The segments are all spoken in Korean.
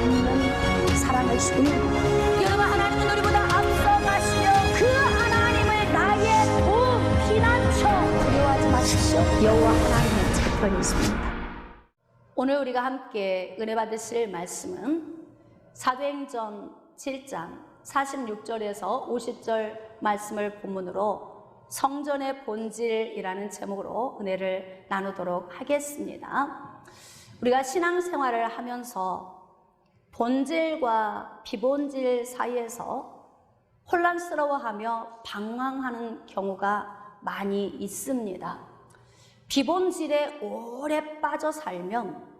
없는 사랑을 주님, 여러분 하나님은 우리보다 앞서가시며 그 하나님을 나의 두 피난처 두려워하지 마십시오. 여호와 하나님의 책권이 있습니다. 오늘 우리가 함께 은혜 받으실 말씀은 사도행전 7장 46절에서 50절 말씀을 본문으로 성전의 본질이라는 제목으로 은혜를 나누도록 하겠습니다. 우리가 신앙생활을 하면서 본질과 비본질 사이에서 혼란스러워하며 방황하는 경우가 많이 있습니다. 비본질에 오래 빠져 살면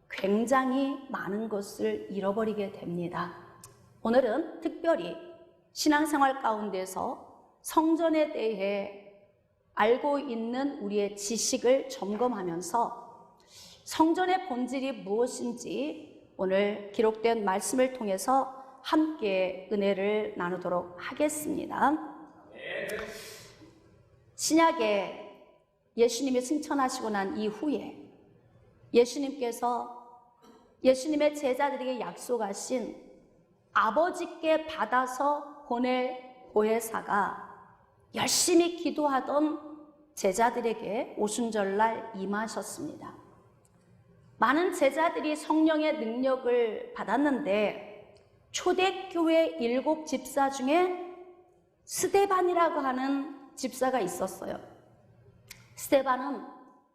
굉장히 많은 것을 잃어버리게 됩니다. 오늘은 특별히 신앙생활 가운데서 성전에 대해 알고 있는 우리의 지식을 점검하면서 성전의 본질이 무엇인지 오늘 기록된 말씀을 통해서 함께 은혜를 나누도록 하겠습니다. 신약에 예수님이 승천하시고 난 이후에 예수님께서 예수님의 제자들에게 약속하신 아버지께 받아서 보낼 보혜사가 열심히 기도하던 제자들에게 오순절날 임하셨습니다. 많은 제자들이 성령의 능력을 받았는데 초대교회 7 집사 중에 스데반이라고 하는 집사가 있었어요. 스데반은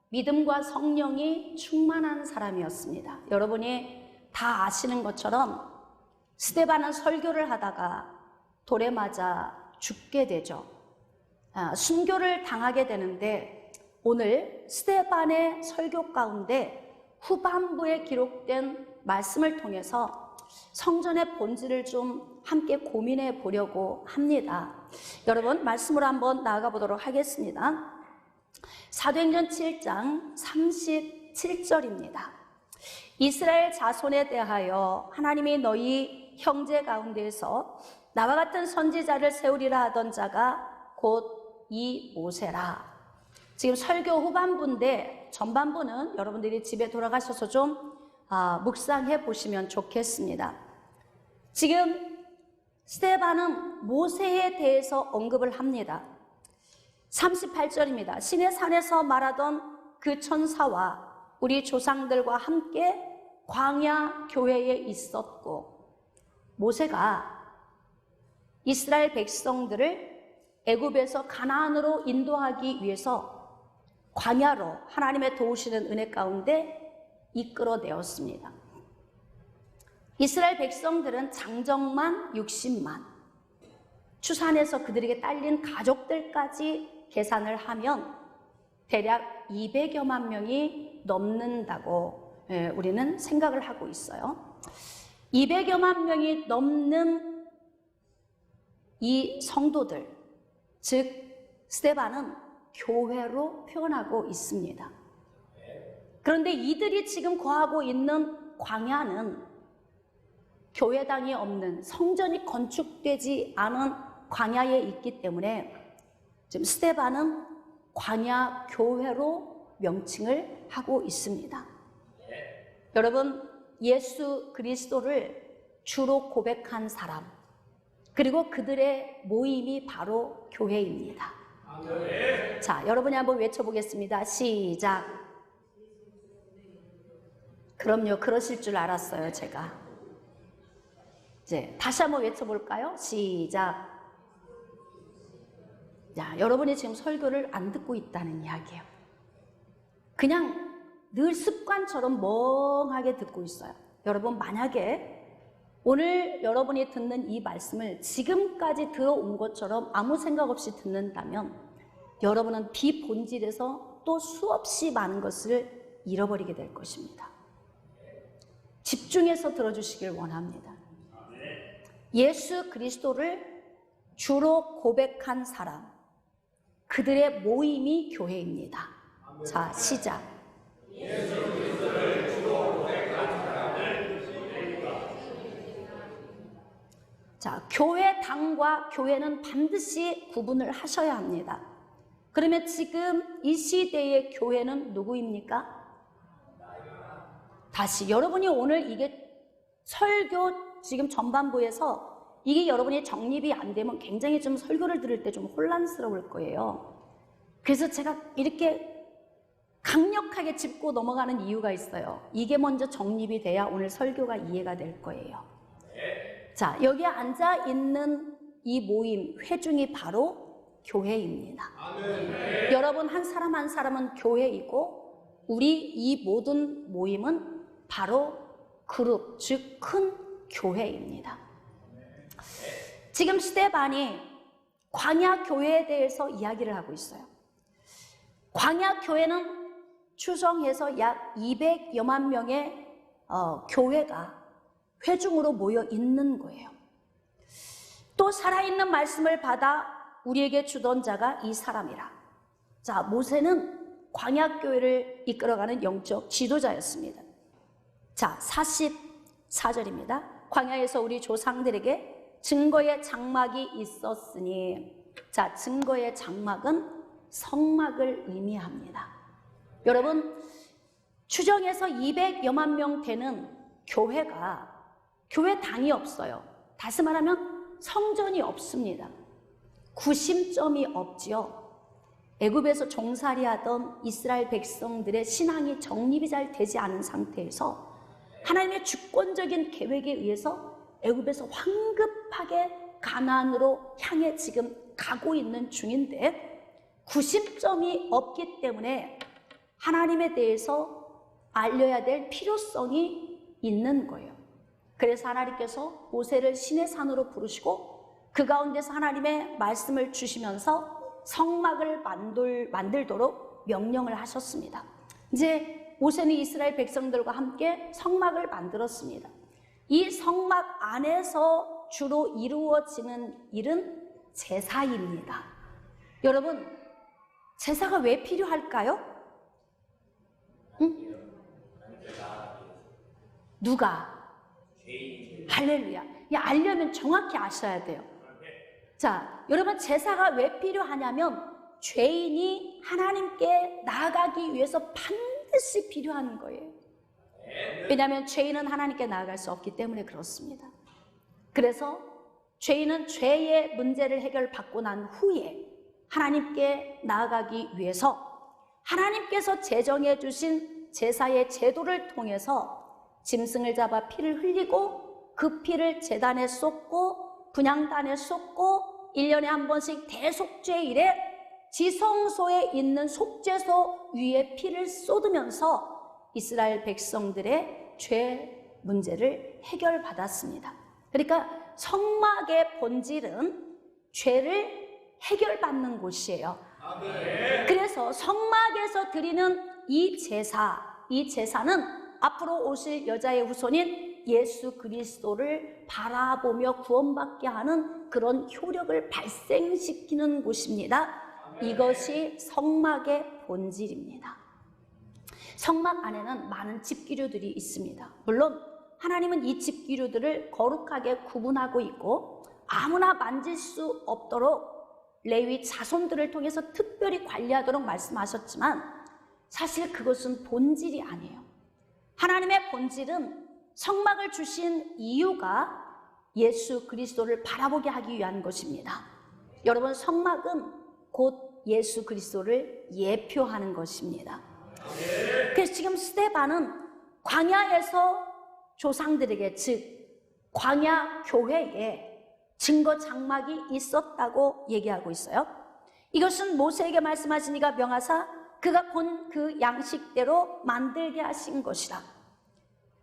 믿음과 성령이 충만한 사람이었습니다. 여러분이 다 아시는 것처럼 스데반은 설교를 하다가 돌에 맞아 죽게 되죠. 순교를 당하게 되는데 오늘 스데반의 설교 가운데 후반부에 기록된 말씀을 통해서 성전의 본질을 좀 함께 고민해 보려고 합니다. 여러분 말씀으로 한번 나아가 보도록 하겠습니다. 사도행전 7장 37절입니다. 이스라엘 자손에 대하여 하나님이 너희 형제 가운데에서 나와 같은 선지자를 세우리라 하던 자가 곧 이 모세라. 지금 설교 후반부인데 전반부는 여러분들이 집에 돌아가셔서 좀 묵상해 보시면 좋겠습니다. 지금 스데반은 모세에 대해서 언급을 합니다. 38절입니다. 신의 산에서 말하던 그 천사와 우리 조상들과 함께 광야 교회에 있었고, 모세가 이스라엘 백성들을 애굽에서 가나안으로 인도하기 위해서 광야로 하나님의 도우시는 은혜 가운데 이끌어내었습니다. 이스라엘 백성들은 장정만 60만, 추산해서 그들에게 딸린 가족들까지 계산을 하면 대략 200여만 명이 넘는다고 우리는 생각을 하고 있어요. 200여만 명이 넘는 이 성도들, 즉 스데반은 교회로 표현하고 있습니다. 그런데 이들이 지금 거하고 있는 광야는 교회당이 없는, 성전이 건축되지 않은 광야에 있기 때문에 지금 스데반은 광야 교회로 명칭을 하고 있습니다. 여러분, 예수 그리스도를 주로 고백한 사람, 그리고 그들의 모임이 바로 교회입니다. 자, 여러분이 한번 외쳐보겠습니다. 시작. 그럼요, 그러실 줄 알았어요, 제가. 이제 다시 한번 외쳐볼까요? 시작. 자, 여러분이 지금 설교를 안 듣고 있다는 이야기예요. 그냥 늘 습관처럼 멍하게 듣고 있어요. 여러분, 만약에 오늘 여러분이 듣는 이 말씀을 지금까지 들어온 것처럼 아무 생각 없이 듣는다면 여러분은 비본질에서 또 수없이 많은 것을 잃어버리게 될 것입니다. 집중해서 들어주시길 원합니다. 예수 그리스도를 주로 고백한 사람, 그들의 모임이 교회입니다. 자, 시작. 예수 그리스도를 주로 고백한 사람을 자, 교회 당과 교회는 반드시 구분을 하셔야 합니다. 그러면 지금 이 시대의 교회는 누구입니까? 다시 여러분이 오늘 이게 설교 지금 전반부에서 이게 여러분이 정립이 안 되면 굉장히 좀 설교를 들을 때 좀 혼란스러울 거예요. 그래서 제가 이렇게 강력하게 짚고 넘어가는 이유가 있어요. 이게 먼저 정립이 돼야 오늘 설교가 이해가 될 거예요. 자, 여기 앉아 있는 이 모임, 회중이 바로 교회입니다. 여러분 한 사람 한 사람은 교회이고 우리 이 모든 모임은 바로 그룹, 즉 큰 교회입니다. 지금 스데반이 광야 교회에 대해서 이야기를 하고 있어요. 광야 교회는 추정해서 약 200여만 명의 교회가 회중으로 모여 있는 거예요. 또 살아있는 말씀을 받아 우리에게 주던 자가 이 사람이라. 자, 모세는 광야 교회를 이끌어가는 영적 지도자였습니다. 자, 44절입니다. 광야에서 우리 조상들에게 증거의 장막이 있었으니, 자, 증거의 장막은 성막을 의미합니다. 여러분, 추정해서 200여만 명 되는 교회가 교회당이 없어요. 다시 말하면 성전이 없습니다. 구심점이 없지요. 애굽에서 종살이하던 이스라엘 백성들의 신앙이 정립이 잘 되지 않은 상태에서 하나님의 주권적인 계획에 의해서 애굽에서 황급하게 가나안으로 향해 지금 가고 있는 중인데 구심점이 없기 때문에 하나님에 대해서 알려야 될 필요성이 있는 거예요. 그래서 하나님께서 모세를 신의 산으로 부르시고 그 가운데서 하나님의 말씀을 주시면서 성막을 만들도록 명령을 하셨습니다. 이제 모세는 이스라엘 백성들과 함께 성막을 만들었습니다. 이 성막 안에서 주로 이루어지는 일은 제사입니다. 여러분, 제사가 왜 필요할까요? 응? 누가? 할렐루야. 알려면 정확히 아셔야 돼요. 자, 여러분, 제사가 왜 필요하냐면 죄인이 하나님께 나아가기 위해서 반드시 필요한 거예요. 왜냐하면 죄인은 하나님께 나아갈 수 없기 때문에 그렇습니다. 그래서 죄인은 죄의 문제를 해결받고 난 후에 하나님께 나아가기 위해서 하나님께서 제정해 주신 제사의 제도를 통해서 짐승을 잡아 피를 흘리고 그 피를 제단에 쏟고 분향단에 쏟고 1년에 한 번씩 대속죄일에 지성소에 있는 속죄소 위에 피를 쏟으면서 이스라엘 백성들의 죄 문제를 해결받았습니다. 그러니까 성막의 본질은 죄를 해결받는 곳이에요. 그래서 성막에서 드리는 이 제사는 앞으로 오실 여자의 후손인 예수 그리스도를 바라보며 구원받게 하는 그런 효력을 발생시키는 곳입니다. 이것이 성막의 본질입니다. 성막 안에는 많은 집기류들이 있습니다. 물론 하나님은 이 집기류들을 거룩하게 구분하고 있고 아무나 만질 수 없도록 레위 자손들을 통해서 특별히 관리하도록 말씀하셨지만 사실 그것은 본질이 아니에요. 하나님의 본질은 성막을 주신 이유가 예수 그리스도를 바라보게 하기 위한 것입니다. 여러분, 성막은 곧 예수 그리스도를 예표하는 것입니다. 그래서 지금 스데반은 광야에서 조상들에게, 즉 광야 교회에 증거 장막이 있었다고 얘기하고 있어요. 이것은 모세에게 말씀하신 이가 명하사 그가 본 그 양식대로 만들게 하신 것이라.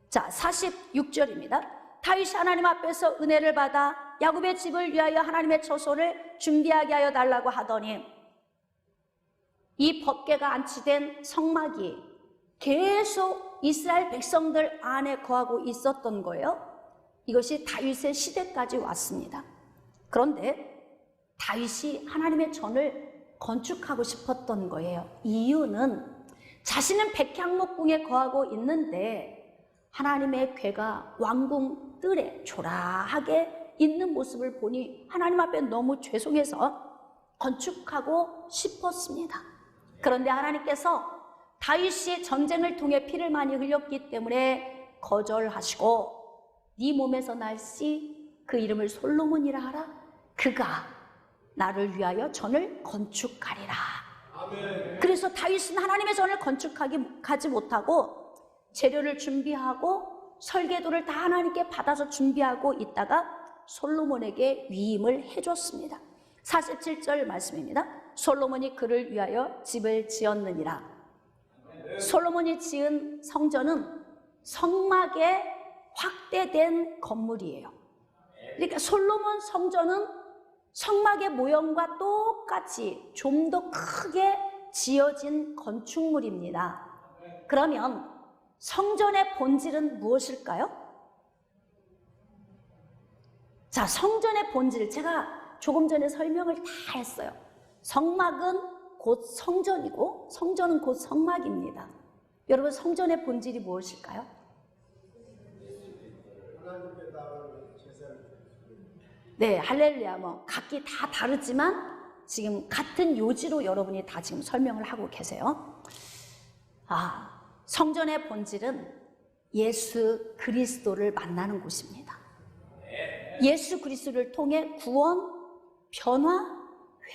자, 46절입니다. 다윗이 하나님 앞에서 은혜를 받아 야곱의 집을 위하여 하나님의 처소를 준비하게 하여 달라고 하더니 이 법궤가 안치된 성막이 계속 이스라엘 백성들 안에 거하고 있었던 거예요. 이것이 다윗의 시대까지 왔습니다. 그런데 다윗이 하나님의 전을 건축하고 싶었던 거예요. 이유는 자신은 백향목궁에 거하고 있는데 하나님의 궤가 왕궁 뜰에 초라하게 있는 모습을 보니 하나님 앞에 너무 죄송해서 건축하고 싶었습니다. 그런데 하나님께서 다윗이 전쟁을 통해 피를 많이 흘렸기 때문에 거절하시고 네 몸에서 날 씨 그 이름을 솔로몬이라 하라. 그가 나를 위하여 전을 건축하리라. 아멘. 그래서 다윗은 하나님의 전을 가지 못하고 재료를 준비하고 설계도를 다 하나님께 받아서 준비하고 있다가 솔로몬에게 위임을 해줬습니다. 47절 말씀입니다. 솔로몬이 그를 위하여 집을 지었느니라. 솔로몬이 지은 성전은 성막의 확대된 건물이에요. 그러니까 솔로몬 성전은 성막의 모형과 똑같이 좀 더 크게 지어진 건축물입니다. 그러면 성전의 본질은 무엇일까요? 자, 성전의 본질, 제가 조금 전에 설명을 다 했어요. 성막은 곧 성전이고 성전은 곧 성막입니다. 여러분, 성전의 본질이 무엇일까요? 네, 할렐루야. 뭐 각기 다 다르지만 지금 같은 요지로 여러분이 다 지금 설명을 하고 계세요. 성전의 본질은 예수 그리스도를 만나는 곳입니다. 예수 그리스도를 통해 구원, 변화,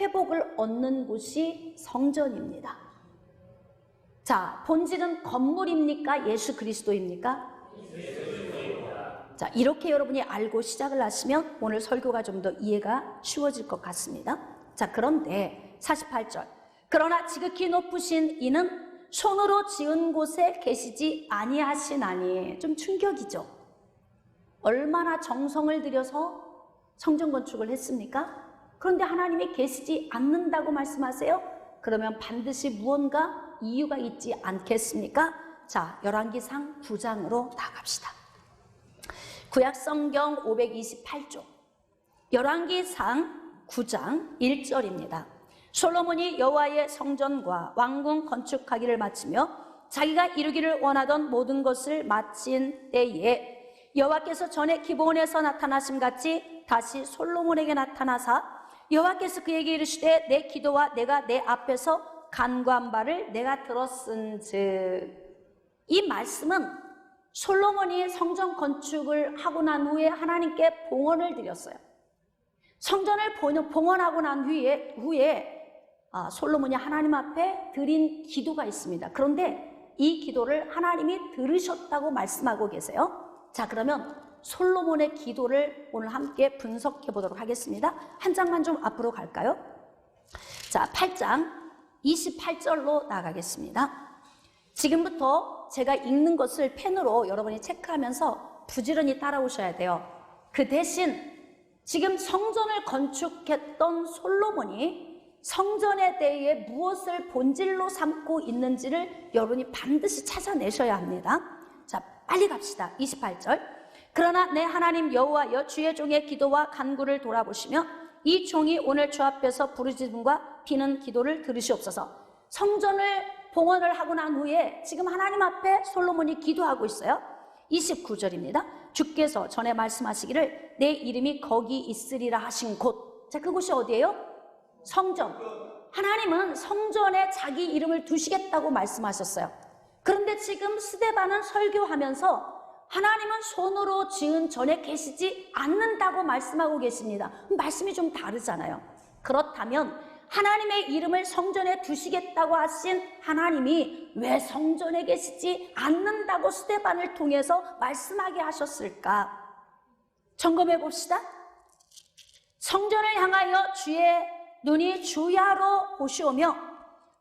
회복을 얻는 곳이 성전입니다. 자, 본질은 건물입니까? 예수 그리스도입니까? 자, 이렇게 여러분이 알고 시작을 하시면 오늘 설교가 좀 더 이해가 쉬워질 것 같습니다. 자, 그런데 48절. 그러나 지극히 높으신 이는 손으로 지은 곳에 계시지 아니하시나니. 좀 충격이죠. 얼마나 정성을 들여서 성전 건축을 했습니까? 그런데 하나님이 계시지 않는다고 말씀하세요? 그러면 반드시 무언가 이유가 있지 않겠습니까? 자, 열왕기상 9장으로 나갑시다. 구약성경 528쪽 열왕기상 9장 1절입니다. 솔로몬이 여호와의 성전과 왕궁 건축하기를 마치며 자기가 이루기를 원하던 모든 것을 마친 때에 여호와께서 전에 기브온에서 나타나심 같이 다시 솔로몬에게 나타나사 여호와께서 그에게 이르시되 내 기도와 내가 내 앞에서 간구한 바를 내가 들었은즉. 이 말씀은 솔로몬이 성전 건축을 하고 난 후에 하나님께 봉헌을 드렸어요. 성전을 봉헌하고 난 후에 솔로몬이 하나님 앞에 드린 기도가 있습니다. 그런데 이 기도를 하나님이 들으셨다고 말씀하고 계세요. 자, 그러면 솔로몬의 기도를 오늘 함께 분석해 보도록 하겠습니다. 한 장만 좀 앞으로 갈까요? 자, 8장 28절로 나가겠습니다. 지금부터 제가 읽는 것을 펜으로 여러분이 체크하면서 부지런히 따라오셔야 돼요. 그 대신 지금 성전을 건축했던 솔로몬이 성전에 대해 무엇을 본질로 삼고 있는지를 여러분이 반드시 찾아내셔야 합니다. 자, 빨리 갑시다. 28절. 그러나 내 하나님 여호와여 주의 종의 기도와 간구를 돌아보시며 이 종이 오늘 주 앞에서 부르짖음과 비는 기도를 들으시옵소서. 성전을 봉헌을 하고 난 후에 지금 하나님 앞에 솔로몬이 기도하고 있어요. 29절입니다. 주께서 전에 말씀하시기를 내 이름이 거기 있으리라 하신 곳. 자, 그곳이 어디예요? 성전. 하나님은 성전에 자기 이름을 두시겠다고 말씀하셨어요. 그런데 지금 스데반은 설교하면서 하나님은 손으로 지은 전에 계시지 않는다고 말씀하고 계십니다. 말씀이 좀 다르잖아요. 그렇다면 하나님의 이름을 성전에 두시겠다고 하신 하나님이 왜 성전에 계시지 않는다고 스데반을 통해서 말씀하게 하셨을까? 점검해 봅시다. 성전을 향하여 주의 눈이 주야로 보시오며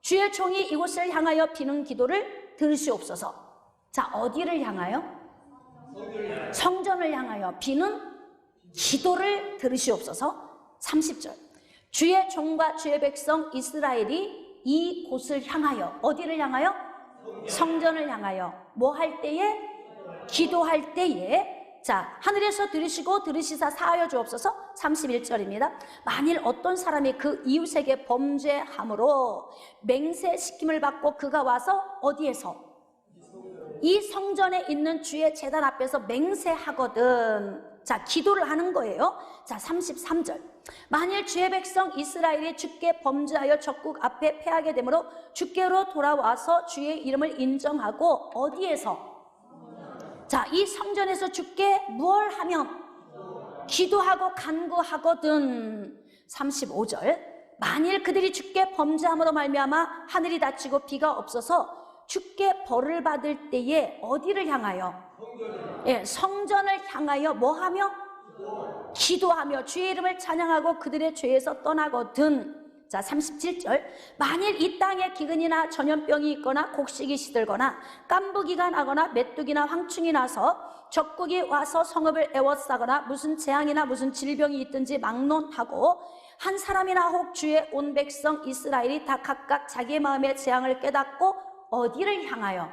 주의 종이 이곳을 향하여 비는 기도를 들으시옵소서. 자, 어디를 향하여? 성전을 향하여 비는 기도를 들으시옵소서. 30절. 주의 종과 주의 백성 이스라엘이 이 곳을 향하여, 어디를 향하여? 성전을 향하여 뭐 할 때에? 기도할 때에. 자, 하늘에서 들으시고 들으시사 사하여 주옵소서. 31절입니다. 만일 어떤 사람이 그 이웃에게 범죄함으로 맹세시킴을 받고 그가 와서 어디에서? 이 성전에 있는 주의 제단 앞에서 맹세하거든. 자, 기도를 하는 거예요. 자, 33절. 만일 주의 백성 이스라엘이 주께 범죄하여 적국 앞에 패하게 되므로 주께로 돌아와서 주의 이름을 인정하고 어디에서? 자, 이 성전에서 주께 뭘 하면? 기도하고 간구하거든. 35절. 만일 그들이 주께 범죄함으로 말미암아 하늘이 닫히고 비가 없어서 주께 벌을 받을 때에 어디를 향하여? 성전을 향하여 뭐 하며? 기도하며 주의 이름을 찬양하고 그들의 죄에서 떠나거든. 자, 37절. 만일 이 땅에 기근이나 전염병이 있거나 곡식이 시들거나 깐부기가 나거나 메뚜기나 황충이 나서 적국이 와서 성읍을 에워싸거나 무슨 재앙이나 무슨 질병이 있든지 막론하고 한 사람이나 혹 주의 온 백성 이스라엘이 다 각각 자기의 마음의 재앙을 깨닫고 어디를 향하여?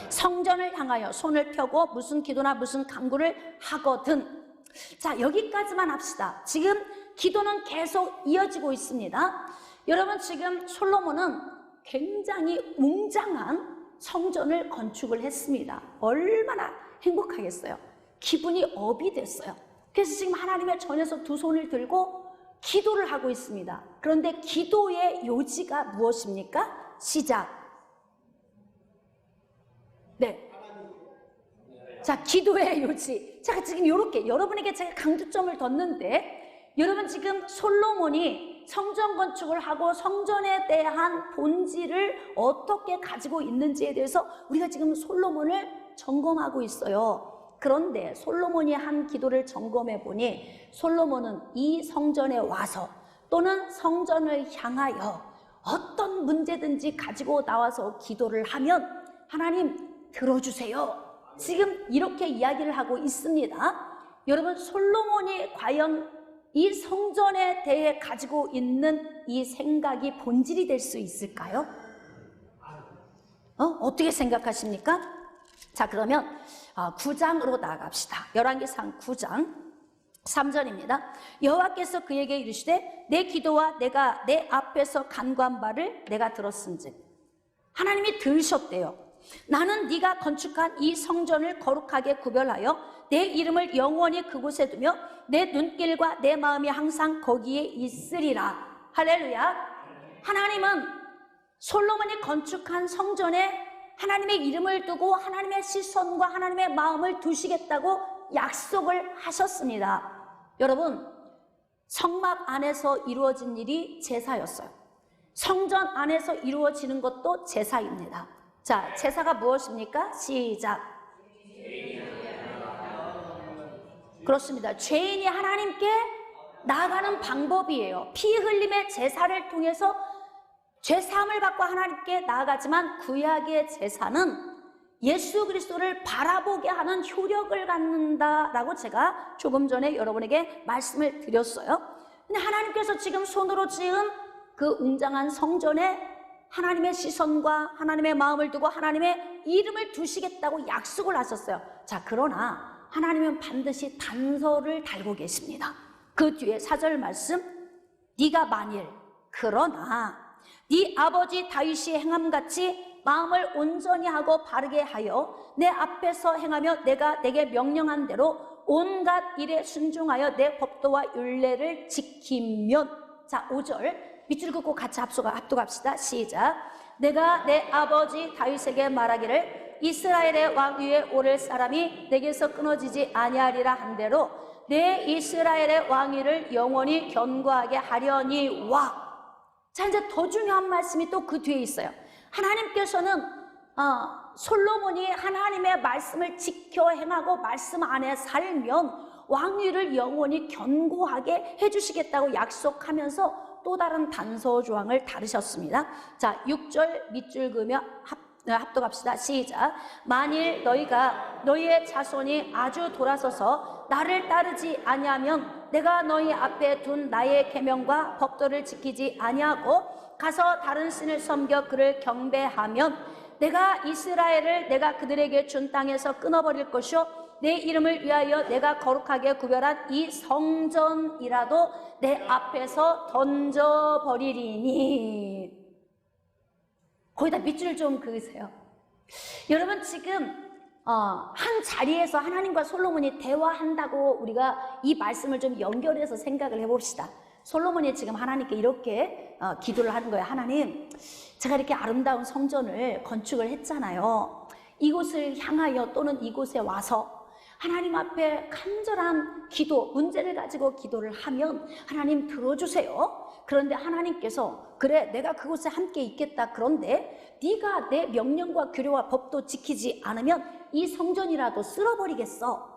성전을 향하여 손을 펴고 무슨 기도나 무슨 간구를 하거든. 자, 여기까지만 합시다. 지금 기도는 계속 이어지고 있습니다. 여러분, 지금 솔로몬은 굉장히 웅장한 성전을 건축을 했습니다. 얼마나 행복하겠어요. 기분이 업이 됐어요. 그래서 지금 하나님의 전에서 두 손을 들고 기도를 하고 있습니다. 그런데 기도의 요지가 무엇입니까? 시작. 네. 자, 기도의 요지. 자, 지금 이렇게 여러분에게 제가 강조점을 뒀는데, 여러분 지금 솔로몬이 성전 건축을 하고 성전에 대한 본질을 어떻게 가지고 있는지에 대해서 우리가 지금 솔로몬을 점검하고 있어요. 그런데 솔로몬이 한 기도를 점검해 보니 솔로몬은 이 성전에 와서 또는 성전을 향하여 어떤 문제든지 가지고 나와서 기도를 하면 하나님 들어주세요. 지금 이렇게 이야기를 하고 있습니다. 여러분, 솔로몬이 과연 이 성전에 대해 가지고 있는 이 생각이 본질이 될 수 있을까요? 어떻게 생각하십니까? 자, 그러면 9장으로 나아갑시다. 열왕기상 9장 3절입니다. 여호와께서 그에게 이르시되 내 기도와 내가 내 앞에서 간구한 바를 내가 들었은즉. 하나님이 들으셨대요. 나는 네가 건축한 이 성전을 거룩하게 구별하여 내 이름을 영원히 그곳에 두며 내 눈길과 내 마음이 항상 거기에 있으리라. 할렐루야. 하나님은 솔로몬이 건축한 성전에 하나님의 이름을 두고 하나님의 시선과 하나님의 마음을 두시겠다고 약속을 하셨습니다. 여러분, 성막 안에서 이루어진 일이 제사였어요. 성전 안에서 이루어지는 것도 제사입니다. 자, 제사가 무엇입니까? 시작. 그렇습니다. 죄인이 하나님께 나아가는 방법이에요. 피 흘림의 제사를 통해서 죄사함을 받고 하나님께 나아가지만 구약의 제사는 예수 그리스도를 바라보게 하는 효력을 갖는다라고 제가 조금 전에 여러분에게 말씀을 드렸어요. 근데 하나님께서 지금 손으로 지은 그 웅장한 성전에 하나님의 시선과 하나님의 마음을 두고 하나님의 이름을 두시겠다고 약속을 하셨어요. 자, 그러나 하나님은 반드시 단서를 달고 계십니다. 그 뒤에 4절 말씀, 네가 만일 그러나 네 아버지 다윗이 행함같이 마음을 온전히 하고 바르게 하여 내 앞에서 행하며 내가 내게 명령한 대로 온갖 일에 순종하여 내 법도와 율례를 지키면. 자, 5절 밑줄 긋고 같이 합독합시다. 시작. 내가 내 아버지 다윗에게 말하기를 이스라엘의 왕 위에 오를 사람이 내게서 끊어지지 아니하리라 한 대로 내 이스라엘의 왕위를 영원히 견고하게 하려니와. 자, 이제 더 중요한 말씀이 또 그 뒤에 있어요. 하나님께서는 솔로몬이 하나님의 말씀을 지켜 행하고 말씀 안에 살면 왕위를 영원히 견고하게 해주시겠다고 약속하면서 또 다른 단서 조항을 다루셨습니다. 자, 6절 밑줄 그으며 합독합시다. 시작. 만일 너희가 너희의 자손이 아주 돌아서서 나를 따르지 아니하면 내가 너희 앞에 둔 나의 계명과 법도를 지키지 아니하고 가서 다른 신을 섬겨 그를 경배하면 내가 이스라엘을 내가 그들에게 준 땅에서 끊어버릴 것이요 내 이름을 위하여 내가 거룩하게 구별한 이 성전이라도 내 앞에서 던져버리리니. 거기다 밑줄 좀 그으세요. 여러분, 지금 한 자리에서 하나님과 솔로몬이 대화한다고 우리가 이 말씀을 좀 연결해서 생각을 해봅시다. 솔로몬이 지금 하나님께 이렇게 기도를 하는 거예요. 하나님, 제가 이렇게 아름다운 성전을 건축을 했잖아요. 이곳을 향하여 또는 이곳에 와서 하나님 앞에 간절한 기도, 문제를 가지고 기도를 하면 하나님 들어주세요. 그런데 하나님께서 그래 내가 그곳에 함께 있겠다. 그런데 네가 내 명령과 규례와 법도 지키지 않으면 이 성전이라도 쓸어버리겠어.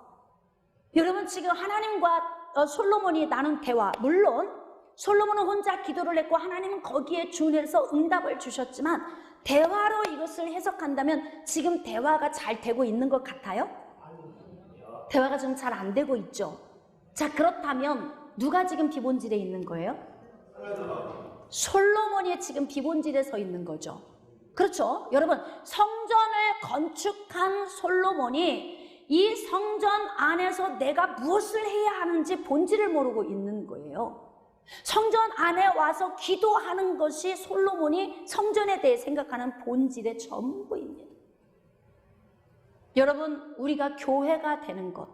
여러분 지금 하나님과 솔로몬이 나눈 대화, 물론 솔로몬은 혼자 기도를 했고 하나님은 거기에 준해서 응답을 주셨지만 대화로 이것을 해석한다면 지금 대화가 잘 되고 있는 것 같아요? 대화가 지금 잘 안 되고 있죠. 자, 그렇다면 누가 지금 비본질에 있는 거예요? 솔로몬이 지금 비본질에 서 있는 거죠. 그렇죠? 여러분, 성전을 건축한 솔로몬이 이 성전 안에서 내가 무엇을 해야 하는지 본질을 모르고 있는 거예요. 성전 안에 와서 기도하는 것이 솔로몬이 성전에 대해 생각하는 본질의 전부입니다. 여러분, 우리가 교회가 되는 것,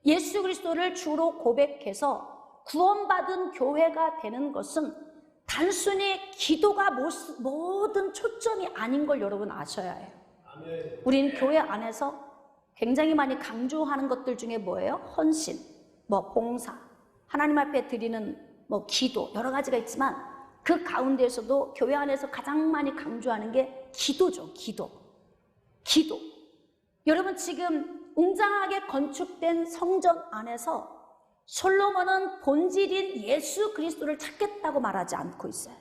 예수 그리스도를 주로 고백해서 구원받은 교회가 되는 것은 단순히 기도가 모든 초점이 아닌 걸 여러분 아셔야 해요. 우리는 교회 안에서 굉장히 많이 강조하는 것들 중에 뭐예요? 헌신, 봉사, 하나님 앞에 드리는 기도, 여러 가지가 있지만 그 가운데에서도 교회 안에서 가장 많이 강조하는 게 기도죠. 기도. 여러분 지금 웅장하게 건축된 성전 안에서 솔로몬은 본질인 예수 그리스도를 찾겠다고 말하지 않고 있어요.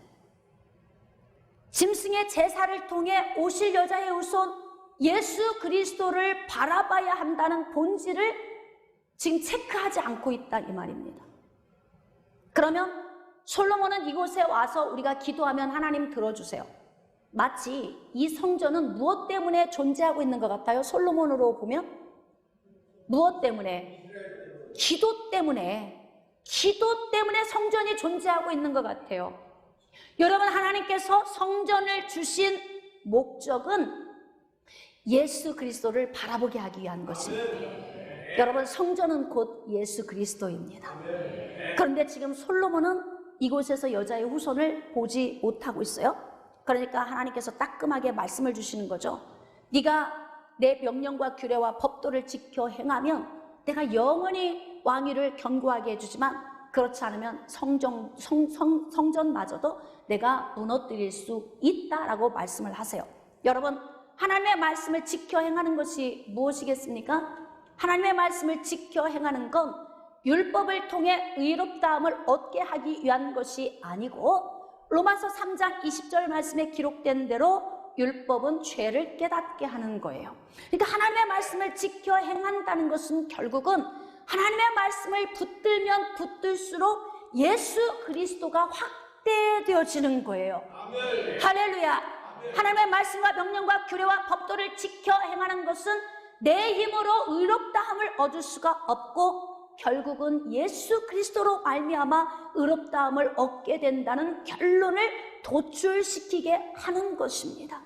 짐승의 제사를 통해 오실 여자의 후손 예수 그리스도를 바라봐야 한다는 본질을 지금 체크하지 않고 있다 이 말입니다. 그러면 솔로몬은 이곳에 와서 우리가 기도하면 하나님 들어주세요. 마치 이 성전은 무엇 때문에 존재하고 있는 것 같아요? 솔로몬으로 보면 무엇 때문에? 기도 때문에 성전이 존재하고 있는 것 같아요. 여러분, 하나님께서 성전을 주신 목적은 예수 그리스도를 바라보게 하기 위한 것입니다. 여러분, 성전은 곧 예수 그리스도입니다. 그런데 지금 솔로몬은 이곳에서 여자의 후손을 보지 못하고 있어요. 그러니까 하나님께서 따끔하게 말씀을 주시는 거죠. 네가 내 명령과 규례와 법도를 지켜 행하면 내가 영원히 왕위를 견고하게 해주지만 그렇지 않으면 성전마저도 내가 무너뜨릴 수 있다라고 말씀을 하세요. 여러분, 하나님의 말씀을 지켜 행하는 것이 무엇이겠습니까? 하나님의 말씀을 지켜 행하는 건 율법을 통해 의롭다함을 얻게 하기 위한 것이 아니고 로마서 3장 20절 말씀에 기록된 대로 율법은 죄를 깨닫게 하는 거예요. 그러니까 하나님의 말씀을 지켜 행한다는 것은 결국은 하나님의 말씀을 붙들면 붙들수록 예수 그리스도가 확대되어지는 거예요. 아멘. 할렐루야. 아멘. 하나님의 말씀과 명령과 규례와 법도를 지켜 행하는 것은 내 힘으로 의롭다함을 얻을 수가 없고 결국은 예수 그리스도로 말미암아 의롭다함을 얻게 된다는 결론을 도출시키게 하는 것입니다.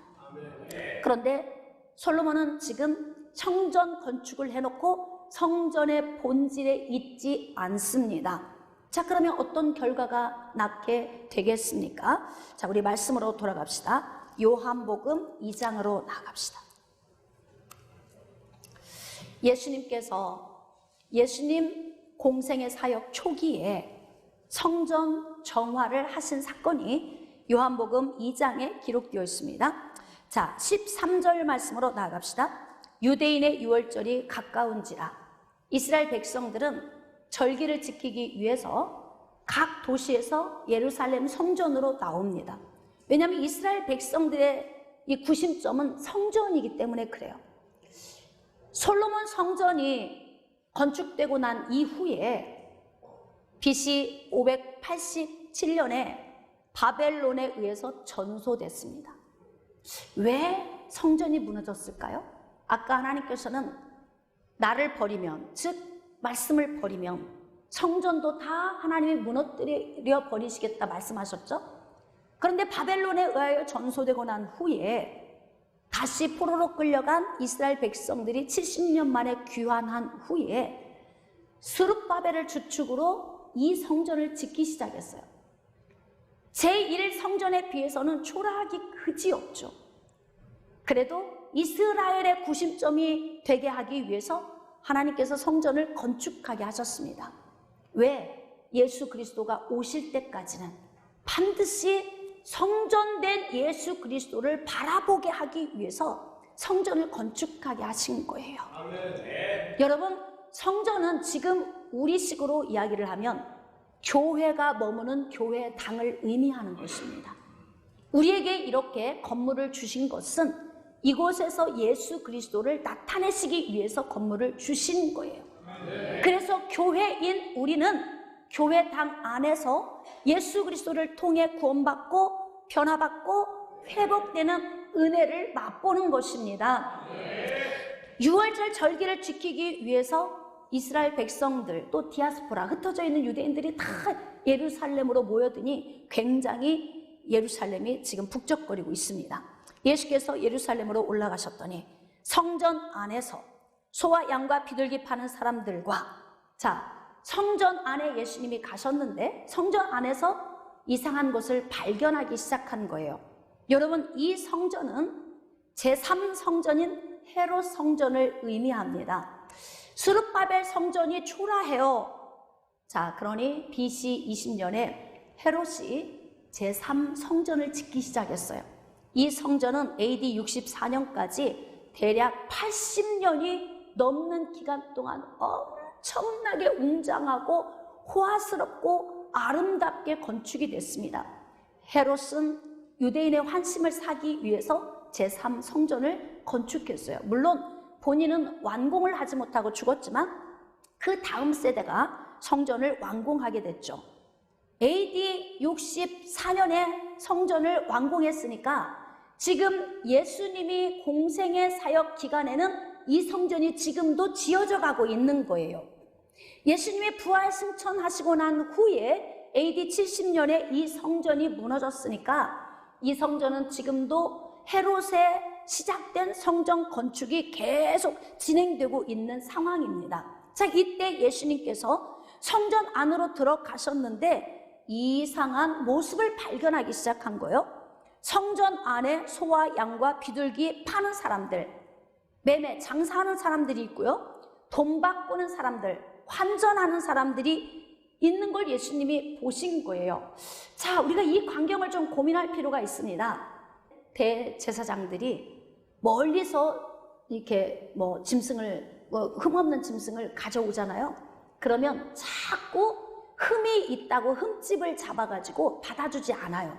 그런데 솔로몬은 지금 성전 건축을 해놓고 성전의 본질에 있지 않습니다. 자, 그러면 어떤 결과가 낳게 되겠습니까? 자, 우리 말씀으로 돌아갑시다. 요한복음 2장으로 나갑시다. 예수님 공생의 사역 초기에 성전 정화를 하신 사건이 요한복음 2장에 기록되어 있습니다. 자, 13절 말씀으로 나아갑시다. 유대인의 유월절이 가까운지라 이스라엘 백성들은 절기를 지키기 위해서 각 도시에서 예루살렘 성전으로 나옵니다. 왜냐하면 이스라엘 백성들의 이 구심점은 성전이기 때문에 그래요. 솔로몬 성전이 건축되고 난 이후에 BC 587년에 바벨론에 의해서 전소됐습니다. 왜 성전이 무너졌을까요? 아까 하나님께서는 나를 버리면, 즉 말씀을 버리면 성전도 다 하나님이 무너뜨려 버리시겠다 말씀하셨죠? 그런데 바벨론에 의하여 전소되고 난 후에 다시 포로로 끌려간 이스라엘 백성들이 70년 만에 귀환한 후에 스룹바벨을 주축으로 이 성전을 짓기 시작했어요. 제1 성전에 비해서는 초라하기 그지없죠. 그래도 이스라엘의 구심점이 되게 하기 위해서 하나님께서 성전을 건축하게 하셨습니다. 왜? 예수 그리스도가 오실 때까지는 반드시 성전된 예수 그리스도를 바라보게 하기 위해서 성전을 건축하게 하신 거예요. 아멘. 여러분, 성전은 지금 우리식으로 이야기를 하면 교회가 머무는 교회당을 의미하는 것입니다. 우리에게 이렇게 건물을 주신 것은 이곳에서 예수 그리스도를 나타내시기 위해서 건물을 주신 거예요. 그래서 교회인 우리는 교회당 안에서 예수 그리스도를 통해 구원받고 변화받고 회복되는 은혜를 맛보는 것입니다. 6월절 절기를 지키기 위해서 이스라엘 백성들 또 디아스포라 흩어져 있는 유대인들이 다 예루살렘으로 모여드니 굉장히 예루살렘이 지금 북적거리고 있습니다. 예수께서 예루살렘으로 올라가셨더니 성전 안에서 소와 양과 비둘기 파는 사람들과 성전 안에 예수님이 가셨는데 성전 안에서 이상한 것을 발견하기 시작한 거예요. 여러분, 이 성전은 제3성전인 헤롯 성전을 의미합니다. 스룹바벨 성전이 초라해요. 그러니 BC 20년에 헤롯이 제3성전을 짓기 시작했어요. 이 성전은 AD 64년까지 대략 80년이 넘는 기간 동안 엄청나게 웅장하고 호화스럽고 아름답게 건축이 됐습니다. 헤롯은 유대인의 환심을 사기 위해서 제3성전을 건축했어요. 물론 본인은 완공을 하지 못하고 죽었지만 그 다음 세대가 성전을 완공하게 됐죠. AD 64년에 성전을 완공했으니까 지금 예수님이 공생의 사역 기간에는 이 성전이 지금도 지어져 가고 있는 거예요. 예수님이 부활 승천하시고 난 후에 AD 70년에 이 성전이 무너졌으니까 이 성전은 지금도 헤롯에 시작된 성전 건축이 계속 진행되고 있는 상황입니다. 이때 예수님께서 성전 안으로 들어가셨는데 이상한 모습을 발견하기 시작한 거예요. 성전 안에 소와 양과 비둘기 파는 사람들, 매매, 장사하는 사람들이 있고요. 돈 바꾸는 사람들, 환전하는 사람들이 있는 걸 예수님이 보신 거예요. 우리가 이 광경을 좀 고민할 필요가 있습니다. 대제사장들이 멀리서 이렇게 짐승을, 흠없는 짐승을 가져오잖아요. 그러면 자꾸 흠이 있다고 흠집을 잡아가지고 받아주지 않아요.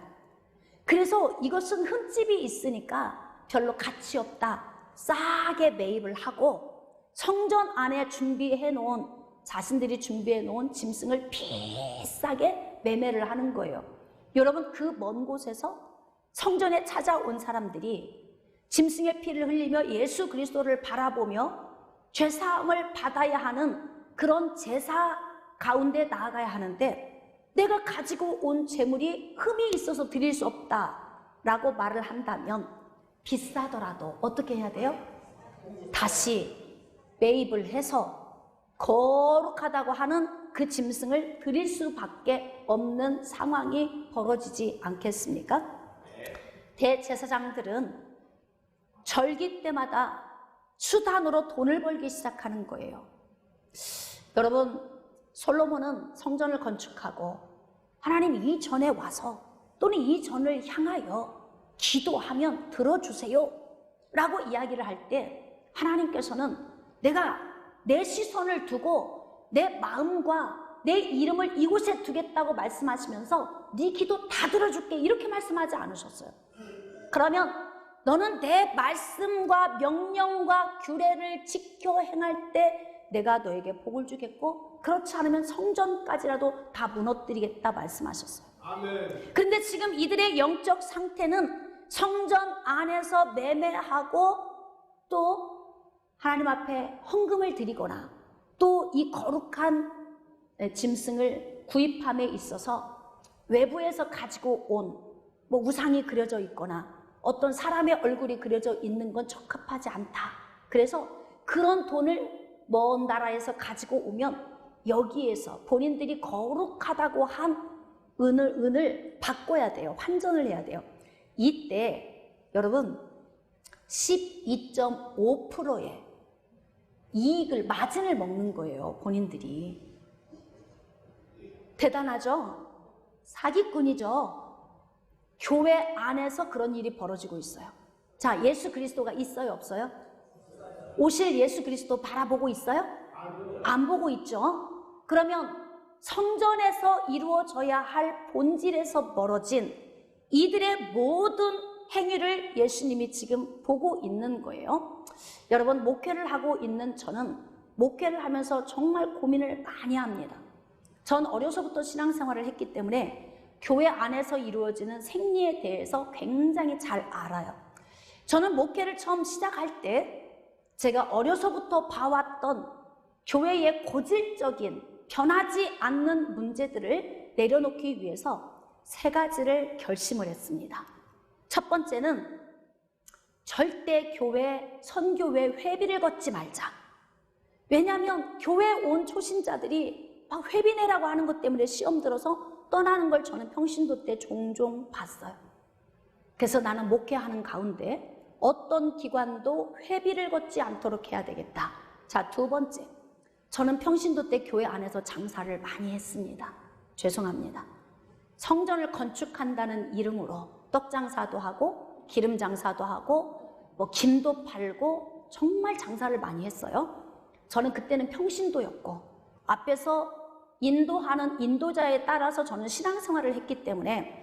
그래서 이것은 흠집이 있으니까 별로 가치 없다, 싸게 매입을 하고 성전 안에 자신들이 준비해 놓은 짐승을 비싸게 매매를 하는 거예요. 여러분, 그 먼 곳에서 성전에 찾아온 사람들이 짐승의 피를 흘리며 예수 그리스도를 바라보며 죄사함을 받아야 하는 그런 제사 가운데 나아가야 하는데 내가 가지고 온 재물이 흠이 있어서 드릴 수 없다라고 말을 한다면 비싸더라도 어떻게 해야 돼요? 다시 매입을 해서 거룩하다고 하는 그 짐승을 드릴 수밖에 없는 상황이 벌어지지 않겠습니까? 대제사장들은 절기 때마다 수단으로 돈을 벌기 시작하는 거예요. 여러분, 솔로몬은 성전을 건축하고 하나님 이전에 와서 또는 이전을 향하여 기도하면 들어주세요 라고 이야기를 할 때 하나님께서는 내가 내 시선을 두고 내 마음과 내 이름을 이곳에 두겠다고 말씀하시면서 네 기도 다 들어줄게 이렇게 말씀하지 않으셨어요. 그러면 너는 내 말씀과 명령과 규례를 지켜 행할 때 내가 너에게 복을 주겠고 그렇지 않으면 성전까지라도 다 무너뜨리겠다 말씀하셨어요. 아멘. 그런데 지금 이들의 영적 상태는 성전 안에서 매매하고 또 하나님 앞에 헌금을 드리거나 또 이 거룩한 짐승을 구입함에 있어서 외부에서 가지고 온 우상이 그려져 있거나 어떤 사람의 얼굴이 그려져 있는 건 적합하지 않다. 그래서 그런 돈을 먼 나라에서 가지고 오면 여기에서 본인들이 거룩하다고 한 은을 바꿔야 돼요. 환전을 해야 돼요. 이때 여러분 12.5%의 이익을, 마진을 먹는 거예요, 본인들이. 대단하죠? 사기꾼이죠? 교회 안에서 그런 일이 벌어지고 있어요. 자, 예수 그리스도가 있어요, 없어요? 오실 예수 그리스도 바라보고 있어요? 안 보고 있죠? 그러면 성전에서 이루어져야 할 본질에서 멀어진 이들의 모든 행위를 예수님이 지금 보고 있는 거예요. 여러분, 목회를 하고 있는 저는 목회를 하면서 정말 고민을 많이 합니다. 전 어려서부터 신앙생활을 했기 때문에 교회 안에서 이루어지는 생리에 대해서 굉장히 잘 알아요. 저는 목회를 처음 시작할 때 제가 어려서부터 봐왔던 교회의 고질적인 변하지 않는 문제들을 내려놓기 위해서 3가지를 결심을 했습니다. 첫 번째는 절대 교회, 선교회 회비를 걷지 말자. 왜냐하면 교회에 온 초신자들이 막 회비 내라고 하는 것 때문에 시험 들어서 떠나는 걸 저는 평신도 때 종종 봤어요. 그래서 나는 목회하는 가운데 어떤 기관도 회비를 걷지 않도록 해야 되겠다. 자, 2번째. 저는 평신도 때 교회 안에서 장사를 많이 했습니다. 죄송합니다. 성전을 건축한다는 이름으로 떡장사도 하고 기름장사도 하고 뭐 김도 팔고 정말 장사를 많이 했어요. 저는 그때는 평신도였고 앞에서 인도하는 인도자에 따라서 저는 신앙생활을 했기 때문에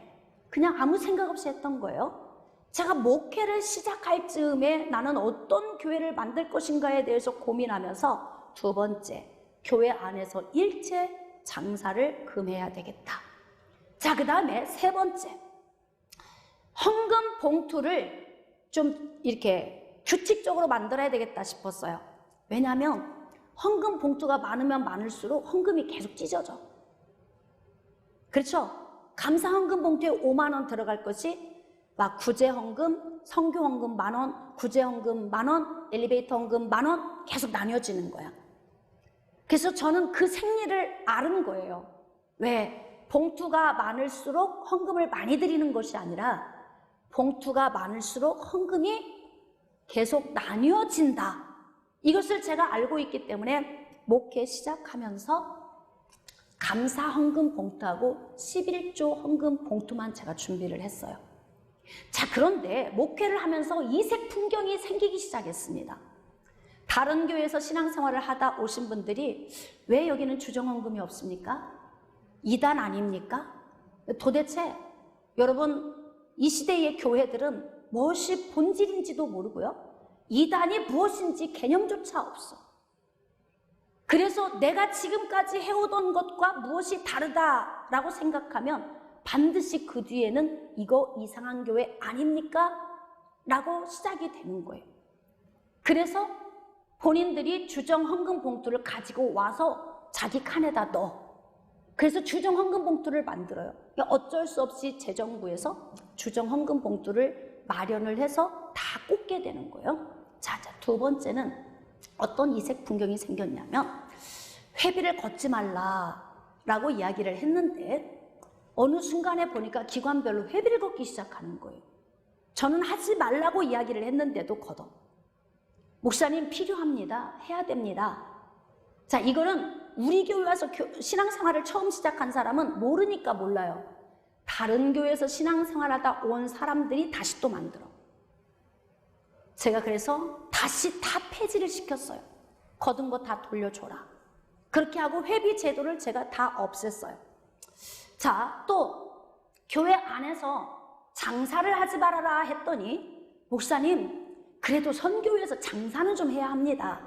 그냥 아무 생각 없이 했던 거예요. 제가 목회를 시작할 즈음에 나는 어떤 교회를 만들 것인가에 대해서 고민하면서 2번째, 교회 안에서 일체 장사를 금해야 되겠다. 자, 그 다음에 3번째, 헌금 봉투를 좀 이렇게 규칙적으로 만들어야 되겠다 싶었어요. 왜냐하면 헌금 봉투가 많으면 많을수록 헌금이 계속 찢어져. 그렇죠? 감사 헌금 봉투에 5만 원 들어갈 것이 막 구제 헌금, 선교 헌금 10,000원, 구제 헌금 10,000원, 엘리베이터 헌금 10,000원 계속 나뉘어지는 거야. 그래서 저는 그 생리를 앓은 거예요. 왜? 봉투가 많을수록 헌금을 많이 드리는 것이 아니라 봉투가 많을수록 헌금이 계속 나뉘어진다. 이것을 제가 알고 있기 때문에 목회 시작하면서 감사 헌금 봉투하고 11조 헌금 봉투만 제가 준비를 했어요. 자, 그런데 목회를 하면서 이색 풍경이 생기기 시작했습니다. 다른 교회에서 신앙생활을 하다 오신 분들이 왜 여기는 주정헌금이 없습니까? 이단 아닙니까? 도대체 여러분, 이 시대의 교회들은 무엇이 본질인지도 모르고요. 이단이 무엇인지 개념조차 없어. 그래서 내가 지금까지 해오던 것과 무엇이 다르다라고 생각하면 반드시 그 뒤에는 이거 이상한 교회 아닙니까? 라고 시작이 되는 거예요. 그래서 본인들이 주정 헌금 봉투를 가지고 와서 자기 칸에다 넣어. 그래서 주정 헌금 봉투를 만들어요. 어쩔 수 없이 재정부에서 주정 헌금 봉투를 마련을 해서 다 꽂게 되는 거예요. 자, 2번째는 어떤 이색 풍경이 생겼냐면 회비를 걷지 말라라고 이야기를 했는데 어느 순간에 보니까 기관별로 회비를 걷기 시작하는 거예요. 저는 하지 말라고 이야기를 했는데도 걷어. 목사님 필요합니다. 해야 됩니다. 자, 이거는 우리 교회 와서 신앙생활을 처음 시작한 사람은 모르니까 몰라요. 다른 교회에서 신앙생활하다 온 사람들이 다시 또 만들어. 제가 그래서 다시 다 폐지를 시켰어요. 거둔 거 다 돌려줘라. 그렇게 하고 회비 제도를 제가 다 없앴어요. 자, 또 교회 안에서 장사를 하지 말아라 했더니 목사님, 그래도 선교회에서 장사는 좀 해야 합니다.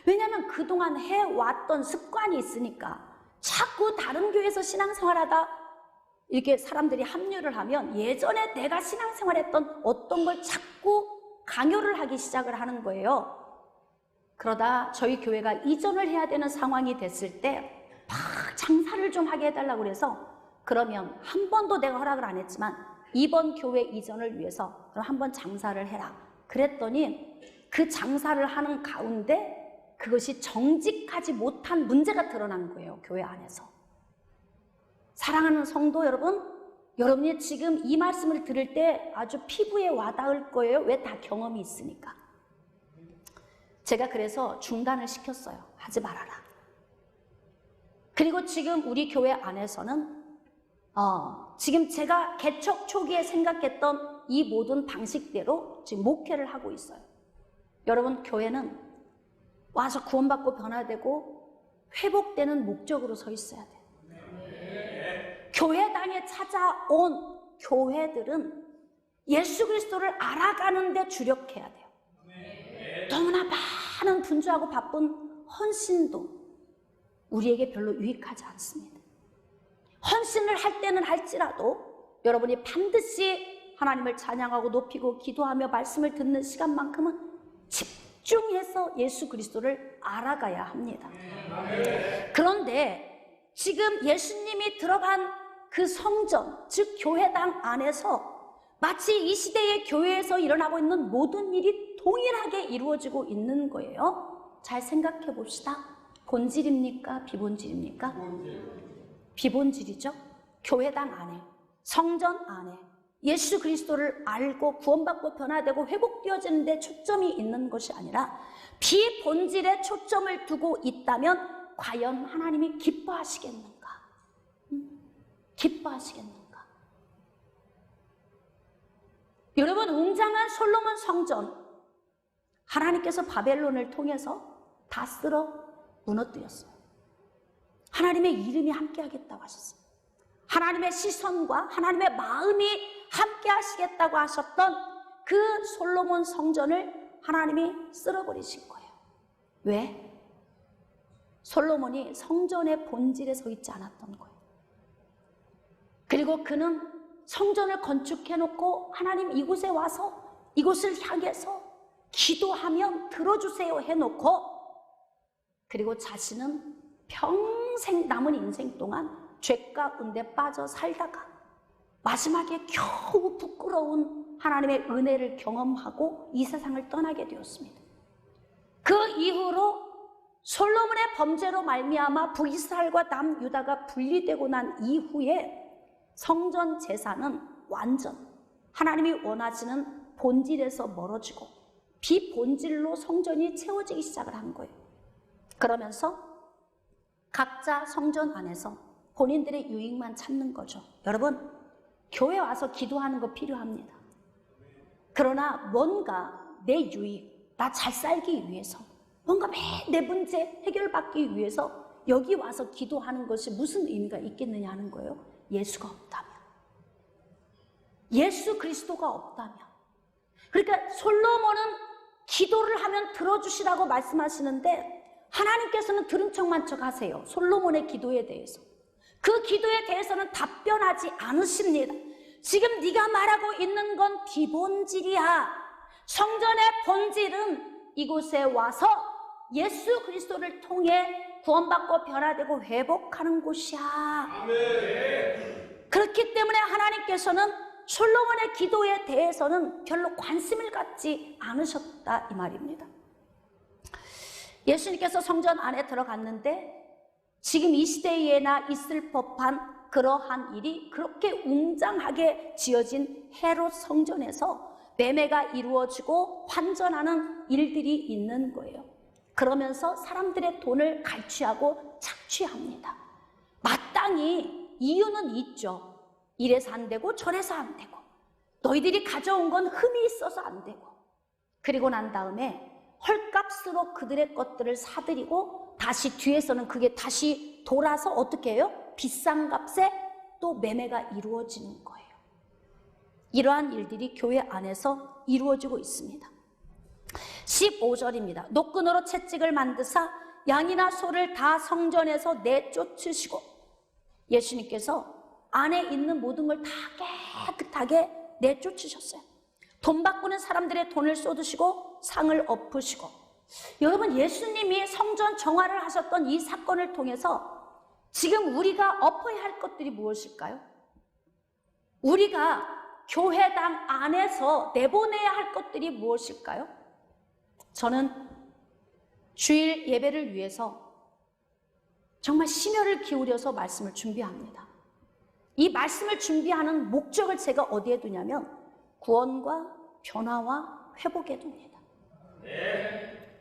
왜냐하면 그동안 해왔던 습관이 있으니까 자꾸 다른 교회에서 신앙생활하다 이렇게 사람들이 합류를 하면 예전에 내가 신앙생활했던 어떤 걸 자꾸 강요를 하기 시작을 하는 거예요. 그러다 저희 교회가 이전을 해야 되는 상황이 됐을 때 막 장사를 좀 하게 해달라고 그래서 그러면 한 번도 내가 허락을 안 했지만 이번 교회 이전을 위해서 그럼 한번 장사를 해라. 그랬더니 그 장사를 하는 가운데 그것이 정직하지 못한 문제가 드러난 거예요. 교회 안에서. 사랑하는 성도 여러분, 여러분이 지금 이 말씀을 들을 때 아주 피부에 와닿을 거예요. 왜? 다 경험이 있으니까. 제가 그래서 중단을 시켰어요. 하지 말아라. 그리고 지금 우리 교회 안에서는 지금 제가 개척 초기에 생각했던 이 모든 방식대로 지금 목회를 하고 있어요. 여러분, 교회는 와서 구원받고 변화되고 회복되는 목적으로 서 있어야 돼요. 교회당에 찾아온 교회들은 예수 그리스도를 알아가는 데 주력해야 돼요. 너무나 많은 분주하고 바쁜 헌신도 우리에게 별로 유익하지 않습니다. 헌신을 할 때는 할지라도 여러분이 반드시 하나님을 찬양하고 높이고 기도하며 말씀을 듣는 시간만큼은 집중해서 예수 그리스도를 알아가야 합니다. 그런데 지금 예수님이 들어간 그 성전, 즉 교회당 안에서 마치 이 시대의 교회에서 일어나고 있는 모든 일이 동일하게 이루어지고 있는 거예요. 잘 생각해 봅시다. 본질입니까? 비본질입니까? 비본질이죠. 교회당 안에, 성전 안에 예수 그리스도를 알고 구원받고 변화되고 회복되어지는 데 초점이 있는 것이 아니라 비본질에 초점을 두고 있다면 과연 하나님이 기뻐하시겠는가? 기뻐하시겠는가? 여러분, 웅장한 솔로몬 성전, 하나님께서 바벨론을 통해서 다 쓸어 무너뜨렸어요. 하나님의 이름이 함께 하겠다고 하셨어요. 하나님의 시선과 하나님의 마음이 함께 하시겠다고 하셨던 그 솔로몬 성전을 하나님이 쓸어버리신 거예요. 왜? 솔로몬이 성전의 본질에 서 있지 않았던 거예요. 그리고 그는 성전을 건축해놓고 하나님 이곳에 와서 이곳을 향해서 기도하면 들어주세요 해놓고, 그리고 자신은 평생 남은 인생 동안 죄 가운데 빠져 살다가 마지막에 겨우 부끄러운 하나님의 은혜를 경험하고 이 세상을 떠나게 되었습니다. 그 이후로 솔로몬의 범죄로 말미암아 북이스라엘과 남유다가 분리되고 난 이후에 성전 제사는 완전 하나님이 원하시는 본질에서 멀어지고 비본질로 성전이 채워지기 시작을 한 거예요. 그러면서 각자 성전 안에서 본인들의 유익만 찾는 거죠. 여러분, 교회 와서 기도하는 거 필요합니다. 그러나 뭔가 내 유익, 나 잘 살기 위해서, 뭔가 매일 내 문제 해결받기 위해서 여기 와서 기도하는 것이 무슨 의미가 있겠느냐 하는 거예요. 예수가 없다면, 예수 그리스도가 없다면. 그러니까 솔로몬은 기도를 하면 들어주시라고 말씀하시는데 하나님께서는 들은 척만 척 하세요. 솔로몬의 기도에 대해서. 그 기도에 대해서는 답변하지 않으십니다. 지금 네가 말하고 있는 건 비본질이야. 성전의 본질은 이곳에 와서 예수 그리스도를 통해 구원받고 변화되고 회복하는 곳이야. 아멘. 그렇기 때문에 하나님께서는 솔로몬의 기도에 대해서는 별로 관심을 갖지 않으셨다 이 말입니다. 예수님께서 성전 안에 들어갔는데 지금 이 시대에나 있을 법한 그러한 일이 그렇게 웅장하게 지어진 헤롯 성전에서 매매가 이루어지고 환전하는 일들이 있는 거예요. 그러면서 사람들의 돈을 갈취하고 착취합니다. 마땅히 이유는 있죠. 이래서 안 되고 저래서 안 되고, 너희들이 가져온 건 흠이 있어서 안 되고, 그리고 난 다음에 헐값으로 그들의 것들을 사들이고 다시 뒤에서는 그게 다시 돌아서 어떻게 해요? 비싼 값에 또 매매가 이루어지는 거예요. 이러한 일들이 교회 안에서 이루어지고 있습니다. 15절입니다. 노끈으로 채찍을 만드사 양이나 소를 다 성전에서 내쫓으시고, 예수님께서 안에 있는 모든 걸 다 깨끗하게 내쫓으셨어요. 돈 바꾸는 사람들의 돈을 쏟으시고 상을 엎으시고. 여러분, 예수님이 성전 정화를 하셨던 이 사건을 통해서 지금 우리가 엎어야 할 것들이 무엇일까요? 우리가 교회당 안에서 내보내야 할 것들이 무엇일까요? 저는 주일 예배를 위해서 정말 심혈을 기울여서 말씀을 준비합니다. 이 말씀을 준비하는 목적을 제가 어디에 두냐면 구원과 변화와 회복에 둡니다.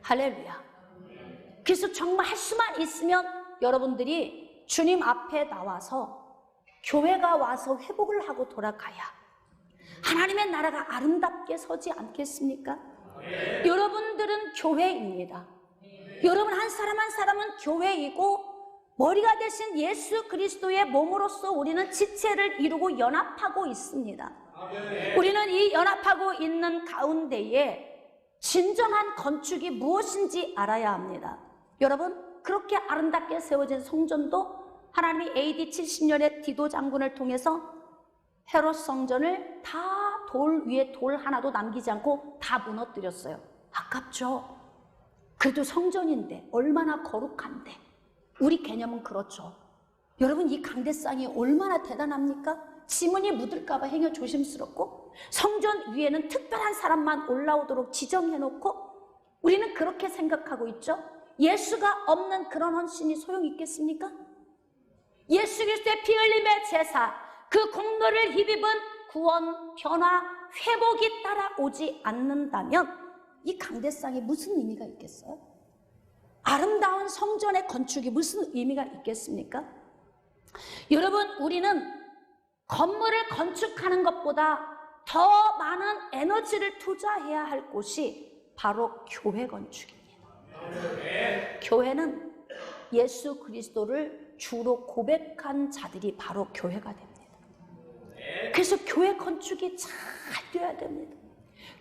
할렐루야. 그래서 정말 할 수만 있으면 여러분들이 주님 앞에 나와서 교회가 와서 회복을 하고 돌아가야 하나님의 나라가 아름답게 서지 않겠습니까? 여러분들은 교회입니다. 여러분 한 사람 한 사람은 교회이고 머리가 되신 예수 그리스도의 몸으로서 우리는 지체를 이루고 연합하고 있습니다. 우리는 이 연합하고 있는 가운데에 진정한 건축이 무엇인지 알아야 합니다. 여러분, 그렇게 아름답게 세워진 성전도 하나님이 AD 70년에 디도 장군을 통해서 헤롯 성전을 다 돌 위에 돌 하나도 남기지 않고 다 무너뜨렸어요. 아깝죠? 그래도 성전인데 얼마나 거룩한데. 우리 개념은 그렇죠. 여러분, 이 강대상이 얼마나 대단합니까? 지문이 묻을까 봐 행여 조심스럽고 성전 위에는 특별한 사람만 올라오도록 지정해놓고 우리는 그렇게 생각하고 있죠. 예수가 없는 그런 헌신이 소용이 있겠습니까? 예수 그리스도의 피 흘림의 제사, 그 공로를 힘입은 구원, 변화, 회복이 따라오지 않는다면 이 강대상이 무슨 의미가 있겠어요? 아름다운 성전의 건축이 무슨 의미가 있겠습니까? 여러분, 우리는 건물을 건축하는 것보다 더 많은 에너지를 투자해야 할 곳이 바로 교회 건축입니다. 교회는 예수 그리스도를 주로 고백한 자들이 바로 교회가 됩니다. 그래서 교회 건축이 잘 되어야 됩니다.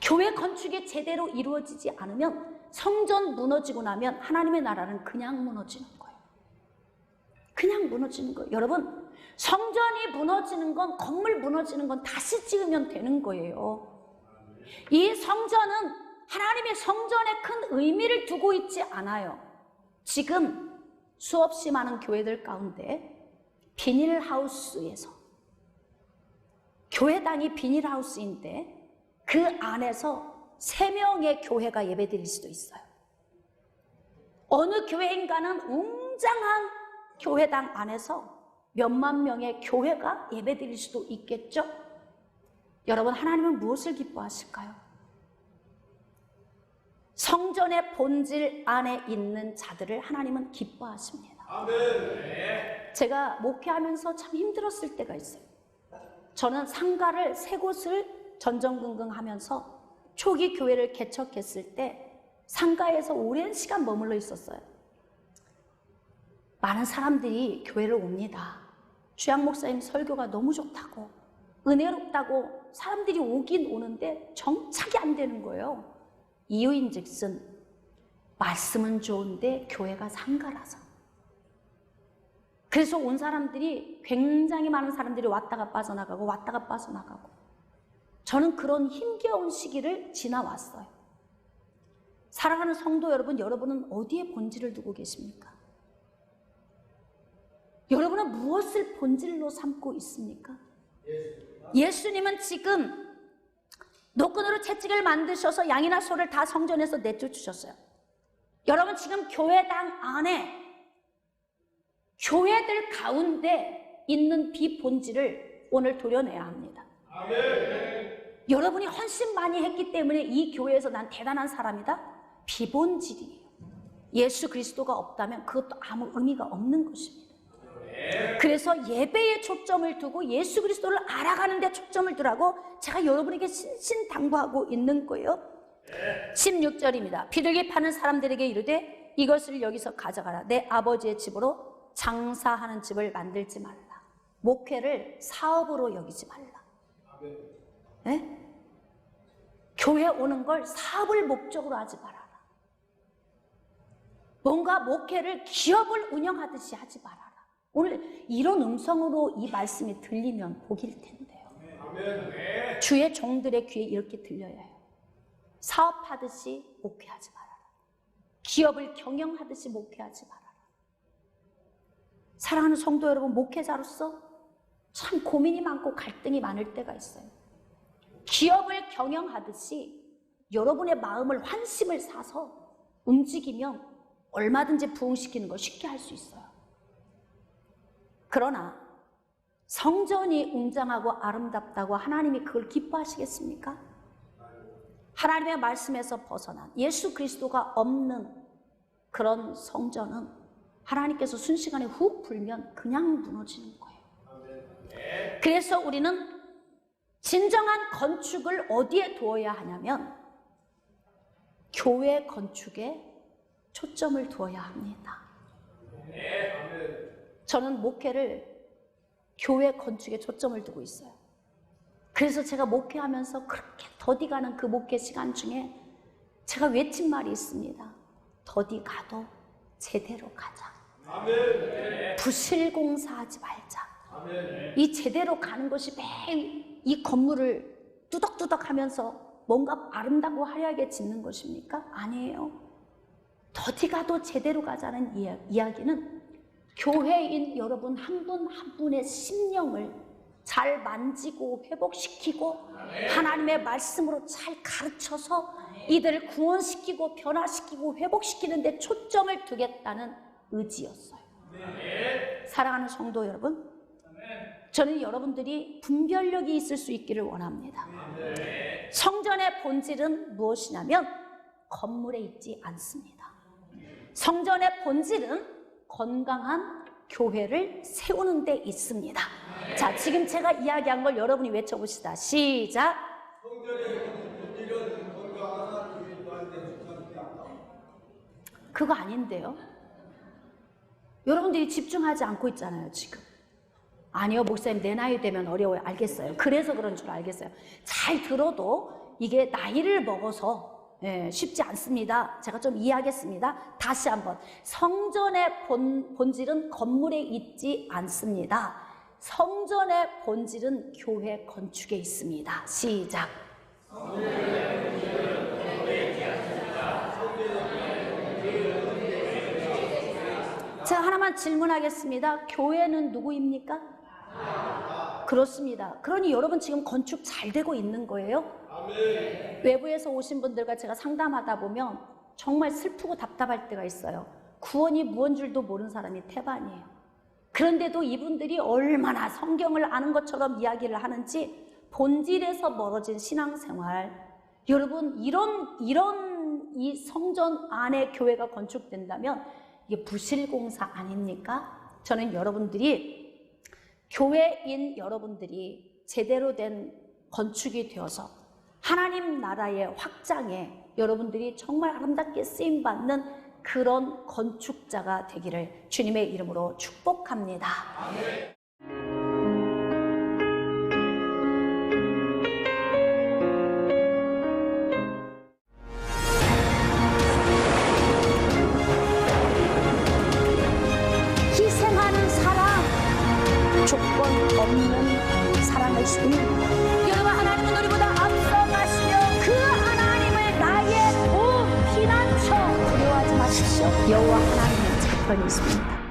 교회 건축이 제대로 이루어지지 않으면 성전 무너지고 나면 하나님의 나라는 그냥 무너지는 거예요. 그냥 무너지는 거예요. 여러분, 성전이 무너지는 건, 건물 무너지는 건 다시 지으면 되는 거예요. 이 성전은 하나님의 성전에 큰 의미를 두고 있지 않아요. 지금 수없이 많은 교회들 가운데 비닐하우스에서, 교회당이 비닐하우스인데 그 안에서 3명의 교회가 예배드릴 수도 있어요. 어느 교회인가는 웅장한 교회당 안에서 몇만 명의 교회가 예배드릴 수도 있겠죠? 여러분, 하나님은 무엇을 기뻐하실까요? 성전의 본질 안에 있는 자들을 하나님은 기뻐하십니다. 아멘. 제가 목회하면서 참 힘들었을 때가 있어요. 저는 상가를 3곳을 전전긍긍하면서 초기 교회를 개척했을 때 상가에서 오랜 시간 머물러 있었어요. 많은 사람들이 교회를 옵니다. 주양 목사님 설교가 너무 좋다고, 은혜롭다고 사람들이 오긴 오는데 정착이 안 되는 거예요. 이유인즉슨 말씀은 좋은데 교회가 상가라서. 그래서 온 사람들이, 굉장히 많은 사람들이 왔다가 빠져나가고 왔다가 빠져나가고, 저는 그런 힘겨운 시기를 지나왔어요. 사랑하는 성도 여러분, 여러분은 어디에 본질을 두고 계십니까? 여러분은 무엇을 본질로 삼고 있습니까? 예수님은 지금 노끈으로 채찍을 만드셔서 양이나 소를 다 성전에서 내쫓으셨어요. 여러분, 지금 교회당 안에, 교회들 가운데 있는 비본질을 오늘 도려내야 합니다. 아멘. 여러분이 헌신 많이 했기 때문에 이 교회에서 난 대단한 사람이다? 비본질이에요. 예수 그리스도가 없다면 그것도 아무 의미가 없는 것입니다. 그래서 예배에 초점을 두고 예수 그리스도를 알아가는 데 초점을 두라고 제가 여러분에게 신신당부하고 있는 거예요. 16절입니다. 비둘기 파는 사람들에게 이르되 이것을 여기서 가져가라. 내 아버지의 집으로 장사하는 집을 만들지 말라. 목회를 사업으로 여기지 말라. 네? 교회 오는 걸 사업을 목적으로 하지 말아라. 뭔가 목회를 기업을 운영하듯이 하지 말아라. 오늘 이런 음성으로 이 말씀이 들리면 복일 텐데요. 주의 종들의 귀에 이렇게 들려야 해요. 사업하듯이 목회하지 말아라. 기업을 경영하듯이 목회하지 말아라. 사랑하는 성도 여러분, 목회자로서 참 고민이 많고 갈등이 많을 때가 있어요. 기업을 경영하듯이 여러분의 마음을, 환심을 사서 움직이면 얼마든지 부흥시키는 거 쉽게 할 수 있어요. 그러나 성전이 웅장하고 아름답다고 하나님이 그걸 기뻐하시겠습니까? 하나님의 말씀에서 벗어난 예수 그리스도가 없는 그런 성전은 하나님께서 순식간에 훅 불면 그냥 무너지는 거예요. 그래서 우리는 진정한 건축을 어디에 두어야 하냐면 교회 건축에 초점을 두어야 합니다. 저는 목회를 교회 건축에 초점을 두고 있어요. 그래서 제가 목회하면서 그렇게 더디 가는 그 목회 시간 중에 제가 외친 말이 있습니다. 더디 가도 제대로 가자. 부실공사하지 말자. 이 제대로 가는 것이 매일 이 건물을 뚜덕뚜덕 하면서 뭔가 아름답고 화려하게 짓는 것입니까? 아니에요. 더디 가도 제대로 가자는 이야기는 교회인 여러분 한 분 한 분의 심령을 잘 만지고 회복시키고 하나님의 말씀으로 잘 가르쳐서 이들을 구원시키고 변화시키고 회복시키는 데 초점을 두겠다는 의지였어요. 사랑하는 성도 여러분, 저는 여러분들이 분별력이 있을 수 있기를 원합니다. 성전의 본질은 무엇이냐면 건물에 있지 않습니다. 성전의 본질은 건강한 교회를 세우는 데 있습니다. 자, 지금 제가 이야기한 걸 여러분이 외쳐봅시다. 시작. 그거 아닌데요? 여러분들이 집중하지 않고 있잖아요, 지금. 아니요, 목사님, 내 나이 되면 어려워요. 알겠어요. 그래서 그런 줄 알겠어요. 잘 들어도 이게 나이를 먹어서 쉽지 않습니다. 제가 좀 이해하겠습니다. 다시 한번. 성전의 본질은 건물에 있지 않습니다. 성전의 본질은 교회 건축에 있습니다. 시작. 제가 하나만 질문하겠습니다. 교회는 누구입니까? 그렇습니다. 그러니 여러분 지금 건축 잘 되고 있는 거예요? 외부에서 오신 분들과 제가 상담하다 보면 정말 슬프고 답답할 때가 있어요. 구원이 무언 줄도 모르는 사람이 태반이에요. 그런데도 이분들이 얼마나 성경을 아는 것처럼 이야기를 하는지 본질에서 멀어진 신앙생활. 여러분 이런 이 성전 안에 교회가 건축된다면 이게 부실공사 아닙니까? 저는 교회인 여러분들이 제대로 된 건축이 되어서 하나님 나라의 확장에 여러분들이 정말 아름답게 쓰임받는 그런 건축자가 되기를 주님의 이름으로 축복합니다. 아멘. 희생하는 사랑, 조건 없는 사랑을 주는 여러분, 하나님은 우리보다 앞서가시며 그 하나님을 나의 피난처 두려워하지 마십시오. 여호와 하나님은 제 편이 있습니다.